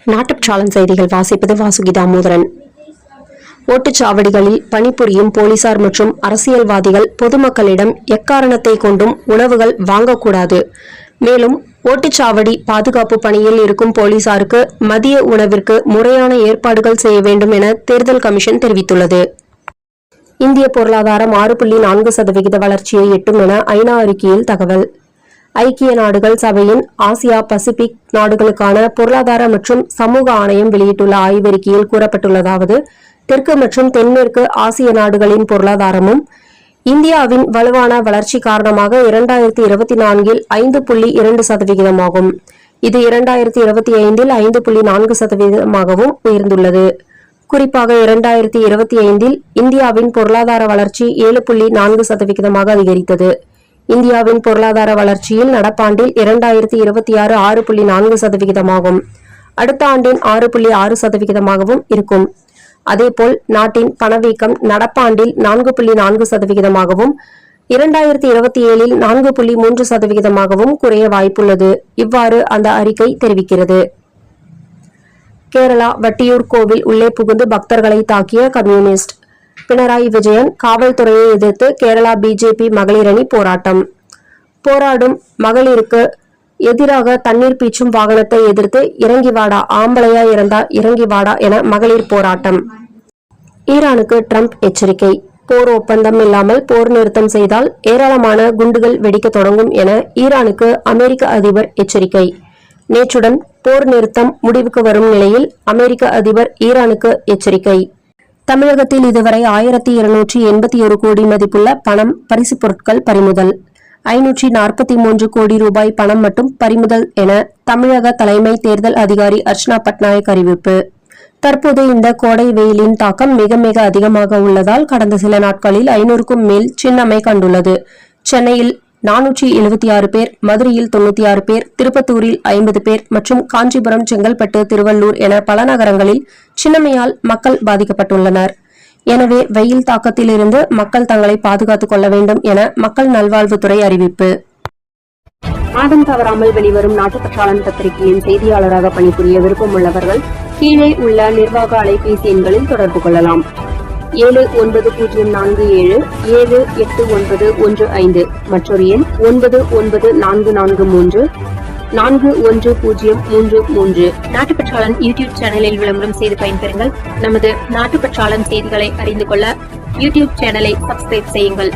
நாட்டுச்சாளன் செய்திகள் வாசிப்பது வாசுகி தாமோதரன். ஓட்டுச்சாவடிகளில் பணிபுரியும் போலீசார் மற்றும் அரசியல்வாதிகள் பொதுமக்களிடம் எக்காரணத்தை கொண்டும் உணவுகள் வாங்கக்கூடாது. மேலும் ஓட்டுச்சாவடி பாதுகாப்பு பணியில் இருக்கும் போலீசாருக்கு மதிய உணவிற்கு முறையான ஏற்பாடுகள் செய்ய வேண்டும் என தேர்தல் கமிஷன் தெரிவித்துள்ளது. இந்திய பொருளாதாரம் 6.4% வளர்ச்சியை எட்டும் என ஐநா அறிக்கையில் தகவல். ஐக்கிய நாடுகள் சபையின் ஆசியா பசிபிக் நாடுகளுக்கான பொருளாதார மற்றும் சமூக ஆணையம் வெளியிட்டுள்ள ஆய்வறிக்கையில் கூறப்பட்டுள்ளதாவது, தெற்கு மற்றும் தென்மேற்கு ஆசிய நாடுகளின் பொருளாதாரமும் இந்தியாவின் வலுவான வளர்ச்சி காரணமாக 2024 5.2% ஆகும். இது 2025 5.4% உயர்ந்துள்ளது. குறிப்பாக 2025 இந்தியாவின் பொருளாதார வளர்ச்சி 7.4% அதிகரித்தது. இந்தியாவின் பொருளாதார வளர்ச்சியில் நடப்பாண்டில் 2026 6.4% ஆகும். அடுத்த ஆண்டின் 6.6% இருக்கும். அதேபோல் நாட்டின் பணவீக்கம் நடப்பாண்டில் 4.4% 2027 4.3% குறைய வாய்ப்புள்ளது. இவ்வாறு அந்த அறிக்கை தெரிவிக்கிறது. கேரளா வட்டியூர் கோவில் உள்ளே புகுந்து பக்தர்களை தாக்கிய கம்யூனிஸ்ட். பினராயி விஜயன் காவல்துறையை எதிர்த்து கேரளா பிஜேபி மகளிர் அணி போராடும் மகளிருக்கு எதிராக தண்ணீர் பீச்சும் வாகனத்தை எதிர்த்து இறங்கி வாடா, ஆம்பளையா இருந்தா இறங்கி வாடா என மகளிர் போராட்டம். ஈரானுக்கு ட்ரம்ப் எச்சரிக்கை. போர் ஒப்பந்தம் இல்லாமல் போர் நிறுத்தம் செய்தால் ஏராளமான குண்டுகள் வெடிக்க தொடங்கும் என ஈரானுக்கு அமெரிக்க அதிபர் எச்சரிக்கை. நேற்றுடன் போர் நிறுத்தம் முடிவுக்கு வரும் நிலையில் அமெரிக்க அதிபர் ஈரானுக்கு எச்சரிக்கை. தமிழகத்தில் இதுவரை 1281 கோடி மதிப்புள்ள பணம், பரிசு பொருட்கள் பறிமுதல். 543 கோடி ரூபாய் பணம் மட்டும் பறிமுதல் என தமிழக தலைமை தேர்தல் அதிகாரி அர்ச்சனா பட்நாயக் அறிவிப்பு. தற்போது இந்த கோடை வெயிலின் தாக்கம் மிக மிக அதிகமாக உள்ளதால் கடந்த சில நாட்களில் 500க்கும் மேல் சின்னம்மை கண்டுள்ளது. சென்னையில் 476 பேர், மதுரையில் 96 பேர், திருப்பத்தூரில் 50 பேர் மற்றும் காஞ்சிபுரம், செங்கல்பட்டு, திருவள்ளூர் என பல நகரங்களில் சின்னம்மையால் மக்கள் பாதிக்கப்பட்டுள்ளனர். எனவே வெயில் தாக்கத்தில் இருந்து மக்கள் தங்களை பாதுகாத்துக் கொள்ள வேண்டும் என மக்கள் நல்வாழ்வுத்துறை அறிவிப்பு. மாதம் தவறாமல் வெளிவரும் நாட்டுப்பற்றாளன் பத்திரிகையின் செய்தியாளராக பணிபுரிய விருப்பம் உள்ளவர்கள் கீழே உள்ள நிர்வாக அலைபேசி எண்களில் தொடர்பு கொள்ளலாம். 7947789115 மற்றொரு எண் 9944341033. நாட்டுப்பற்றாளன் யூடியூப் சேனலில் விளம்பரம் செய்து பயன்பெறுங்கள். நமது நாட்டுப்பற்றாளன் செய்திகளை அறிந்து கொள்ள யூடியூப் சேனலை சப்ஸ்கிரைப் செய்யுங்கள்.